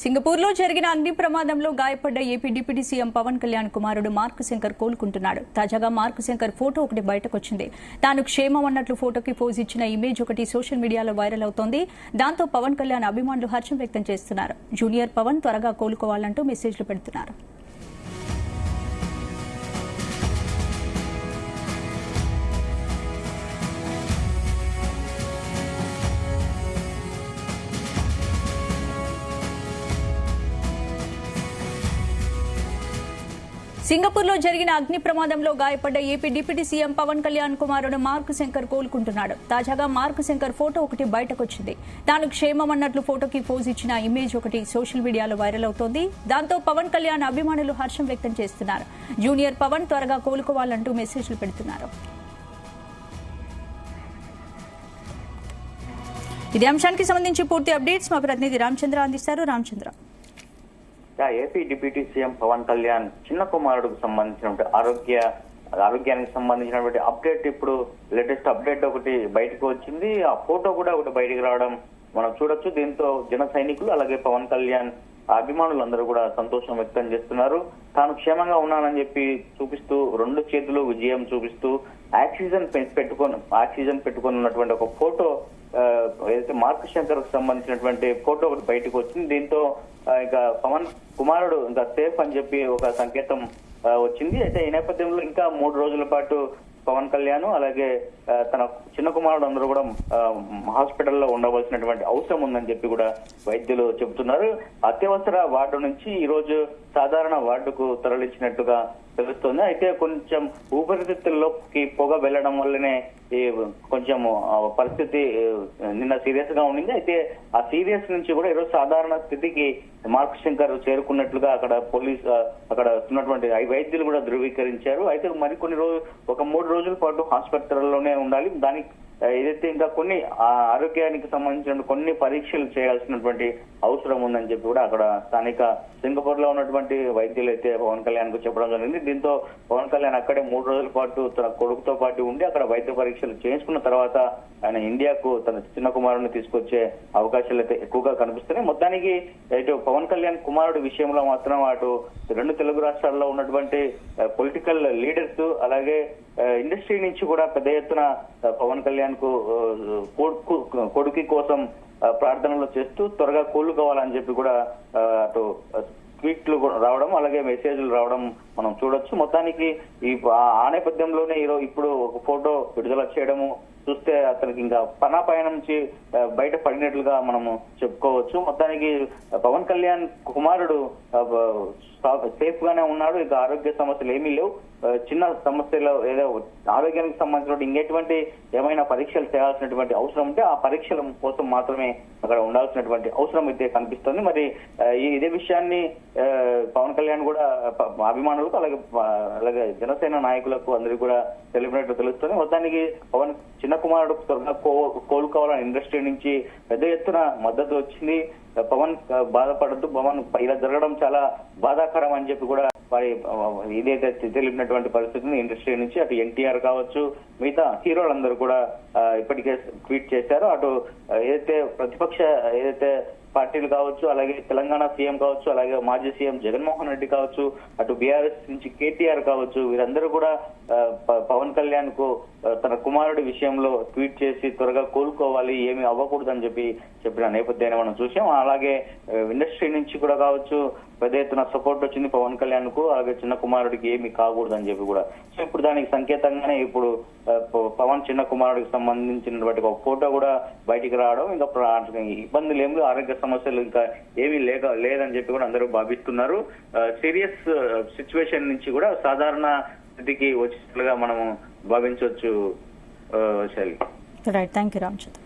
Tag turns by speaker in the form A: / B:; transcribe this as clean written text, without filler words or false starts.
A: సింగపూర్లో జరిగిన అగ్ని ప్రమాదంలో గాయపడ్డ AP deputy CM Pawan Kalyan కుమారుడు మార్క్ శంకర్ కోలుకుంటున్నాడు. తాజాగా మార్క్ శంకర్ ఫోటో ఒకటి బయటకొచ్చింది. తాను క్షేమం అన్నట్లు ఫోటోకి పోజ్ ఇచ్చిన ఇమేజ్ ఒకటి సోషల్ మీడియాలో వైరల్ అవుతోంది. దాంతో పవన్ కళ్యాణ్ అభిమానులు హర్షం వ్యక్తం చేస్తున్నారు. జూనియర్ పవన్ త్వరగా కోలుకోవాలంటూ మెసేజ్లు పెడుతున్నారు. సింగపూర్లో జరిగిన అగ్ని ప్రమాదంలో గాయపడ్డ AP deputy CM Pawan Kalyan కుమారుడు మార్క్ శంకర్ కోలుకుంటున్నాడు. తాజాగా మార్క్ శంకర్ ఫోటో ఒకటి బయటకొచ్చింది. తాను క్షేమం అన్నట్లు ఫోటోకి పోజ్ ఇచ్చిన ఇమేజ్ ఒకటి సోషల్ మీడియాలో వైరల్ అవుతోంది. దాంతో పవన్ కళ్యాణ్ అభిమానులు హర్షం వ్యక్తం చేస్తున్నారు. జూనియర్ పవన్ త్వరగా కోలుకోవాలంటూ మెసేజ్లు పెడుతున్నారు. ఇదే అంశానికి సంబంధించి పూర్తి అప్డేట్స్ మా ప్రతినిధి రామచంద్ర అందిస్తారు. Ramachandra,
B: AP deputy CM Pawan Kalyan చిన్న కుమారుడుకు సంబంధించినటువంటి ఆరోగ్యానికి సంబంధించినటువంటి అప్డేట్ ఇప్పుడు లేటెస్ట్ అప్డేట్ ఒకటి బయటకు వచ్చింది. ఆ ఫోటో కూడా ఒకటి బయటకు రావడం మనం చూడొచ్చు. దీంతో జన సైనికులు అలాగే పవన్ కళ్యాణ్ అభిమానులందరూ కూడా సంతోషం వ్యక్తం చేస్తున్నారు. తాను క్షేమంగా ఉన్నానని చెప్పి చూపిస్తూ రెండు చేతులు విజయం చూపిస్తూ ఆక్సిజన్ పెట్టుకొని ఉన్నటువంటి ఒక ఫోటో ఏదైతే మార్క్ శంకర్ కు సంబంధించినటువంటి ఫోటో ఒకటి బయటకు వచ్చింది. దీంతో ఇక పవన్ కుమారుడు ఇంకా సేఫ్ అని చెప్పి ఒక సంకేతం వచ్చింది. అయితే ఈ నేపథ్యంలో ఇంకా 3 రోజుల పాటు పవన్ కళ్యాణ్ అలాగే తన చిన్న కుమారుడు అందరూ కూడా హాస్పిటల్లో ఉండవలసినటువంటి అవసరం ఉందని చెప్పి కూడా వైద్యులు చెబుతున్నారు. అత్యవసర వార్డు నుంచి ఈ రోజు సాధారణ వార్డుకు తరలించినట్టుగా తెలుస్తోంది. అయితే కొంచెం ఊపిరితిత్తుల్లోకి పొగ వెళ్లడం వల్లనే ఈ కొంచెం పరిస్థితి నిన్న సీరియస్ గా ఉండింది. అయితే ఆ సీరియస్ నుంచి కూడా ఈరోజు సాధారణ స్థితికి మార్క్ శంకర్ చేరుకున్నట్లుగా అక్కడ ఉన్నటువంటి వైద్యులు కూడా ధృవీకరించారు. అయితే మరికొన్ని ఒక 3 రోజుల పాటు హాస్పిటల్లోనే ఉండాలి. దానికి ఏదైతే ఇంకా కొన్ని ఆరోగ్యానికి సంబంధించిన కొన్ని పరీక్షలు చేయాల్సినటువంటి అవసరం ఉందని చెప్పి కూడా అక్కడ స్థానిక సింగపూర్ లో ఉన్నటువంటి వైద్యులు అయితే పవన్ కళ్యాణ్ కు చెప్పడం జరిగింది. దీంతో పవన్ కళ్యాణ్ అక్కడే 3 రోజుల పాటు తన కొడుకుతో పాటు ఉండి అక్కడ వైద్య పరీక్షలు చేయించుకున్న తర్వాత ఆయన ఇండియాకు తన చిన్న కుమారుడిని తీసుకొచ్చే అవకాశాలు అయితే ఎక్కువగా కనిపిస్తున్నాయి. మొత్తానికి ఇటు పవన్ కళ్యాణ్ కుమారుడు విషయంలో మాత్రం అటు 2 తెలుగు రాష్ట్రాల్లో ఉన్నటువంటి పొలిటికల్ లీడర్స్ అలాగే ఇండస్ట్రీ నుంచి కూడా పెద్ద ఎత్తున పవన్ కళ్యాణ్ కు కొడుకు కోసం ప్రార్థనలు చేస్తూ త్వరగా కోలుకోవాలని చెప్పి కూడా అటు ట్వీట్లు రావడం అలాగే మెసేజ్లు రావడం మనం చూడొచ్చు. మొత్తానికి ఆ నేపథ్యంలోనే ఇప్పుడు ఒక ఫోటో విడుదల చేయడము చూస్తే అతనికి ఇంకా పనాపైన నుంచి బయట పడినట్లుగా మనము చెప్పుకోవచ్చు. మొత్తానికి పవన్ కళ్యాణ్ కుమారుడు సేఫ్ గానే ఉన్నాడు. ఇక ఆరోగ్య సమస్యలు ఏమీ లేవు. చిన్న సమస్యలు ఏదో ఆరోగ్యానికి సంబంధించిన ఇంకెటువంటి ఏమైనా పరీక్షలు చేయాల్సినటువంటి అవసరం ఉంటే ఆ పరీక్షల కోసం మాత్రమే అక్కడ ఉండాల్సినటువంటి అవసరం అయితే కనిపిస్తుంది. మరి ఇదే విషయాన్ని పవన్ కళ్యాణ్ కూడా అభిమానులకు అలాగే జనసేన నాయకులకు అందరికీ కూడా తెలిపినట్టు తెలుస్తుంది. మొత్తానికి పవన్ చిన్న కుమారుడు త్వరగా కోలుకోవాలని ఇండస్ట్రీ నుంచి పెద్ద ఎత్తున మద్దతు వచ్చింది. పవన్ బాధపడద్దు, పవన్ ఇలా జరగడం చాలా బాధాకరం అని చెప్పి కూడా వారి ఇదైతే తెలిపినటువంటి పరిస్థితిని ఇండస్ట్రీ నుంచి అటు ఎన్టీఆర్ కావచ్చు మిగతా హీరోలందరూ కూడా ఇప్పటికే ట్వీట్ చేశారు. అటు ఏదైతే పార్టీలు కావచ్చు అలాగే తెలంగాణ సీఎం కావచ్చు అలాగే మాజీ సీఎం జగన్మోహన్ రెడ్డి కావచ్చు అటు బీఆర్ఎస్ నుంచి కేటీఆర్ కావచ్చు వీరందరూ కూడా పవన్ కళ్యాణ్ కు తన కుమారుడి విషయంలో ట్వీట్ చేసి త్వరగా కోలుకోవాలి, ఏమీ అవ్వకూడదని చెప్పిన నేపథ్యాన్ని మనం చూసాం. అలాగే ఇండస్ట్రీ నుంచి కూడా కావచ్చు పెద్ద ఎత్తున సపోర్ట్ వచ్చింది పవన్ కళ్యాణ్ కు, అలాగే చిన్న కుమారుడికి ఏమీ కాకూడదని చెప్పి కూడా. సో ఇప్పుడు దానికి సంకేతంగానే ఇప్పుడు పవన్ చిన్న కుమారుడికి సంబంధించినటువంటి ఒక ఫోటో కూడా బయటికి రావడం, ఇంకా ఇబ్బందులు ఏమి ఆరోగ్య సమస్యలు ఇంకా ఏమీ లేదని చెప్పి కూడా అందరూ భావిస్తున్నారు. సీరియస్ సిచ్యువేషన్ నుంచి కూడా సాధారణ స్థితికి వచ్చినట్లుగా మనము భావించవచ్చు.
A: Right, thank you Ramachandra.